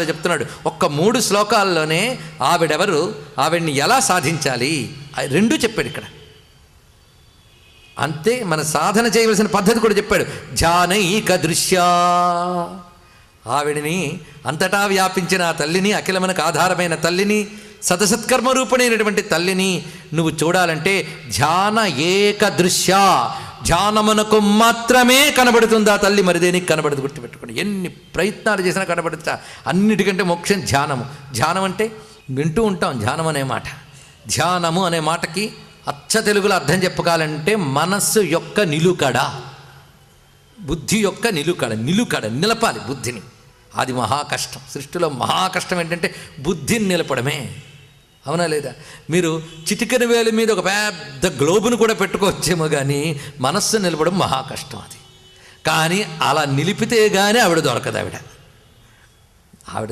చెప్తున్నాడు. ఒక్క 3 శ్లోకాల్లోనే ఆవిడెవరు, ఆవిడ్ని ఎలా సాధించాలి రెండూ చెప్పాడు ఇక్కడ. అంతే మన సాధన చేయవలసిన పద్ధతి కూడా చెప్పాడు. జానైక దృశ్యా, ఆవిడిని అంతటా వ్యాపించిన ఆ తల్లిని, అఖిలమునకు ఆధారమైన తల్లిని, సతసత్కర్మ రూపణైనటువంటి తల్లిని నువ్వు చూడాలంటే ధ్యాన ఏక దృశ్య, ధ్యానమునకు మాత్రమే కనబడుతుంది ఆ తల్లి, మరిదేనికి కనబడదు. గుర్తుపెట్టుకోండి, ఎన్ని ప్రయత్నాలు చేసినా కనబడుతా. అన్నిటికంటే మోక్షం ధ్యానము. ధ్యానం అంటే వింటూ ఉంటాం ధ్యానం అనే మాట. ధ్యానము అనే మాటకి అచ్చ తెలుగులో అర్థం చెప్పుకోవాలంటే మనస్సు యొక్క నిలుకడ, బుద్ధి యొక్క నిలుకడ. నిలపాలి బుద్ధిని. అది మహా కష్టం. సృష్టిలో మహా కష్టం ఏంటంటే బుద్ధిని నిలపడమే. అవునా లేదా? మీరు చిటికెన వేలి మీద ఒక పెద్ద గ్లోబును కూడా పెట్టుకోవచ్చేమో, కానీ మనస్సు నిలపడం మహా కష్టం అది. కానీ అలా నిలిపితే కానీ ఆవిడ దొరకదు. ఆవిడ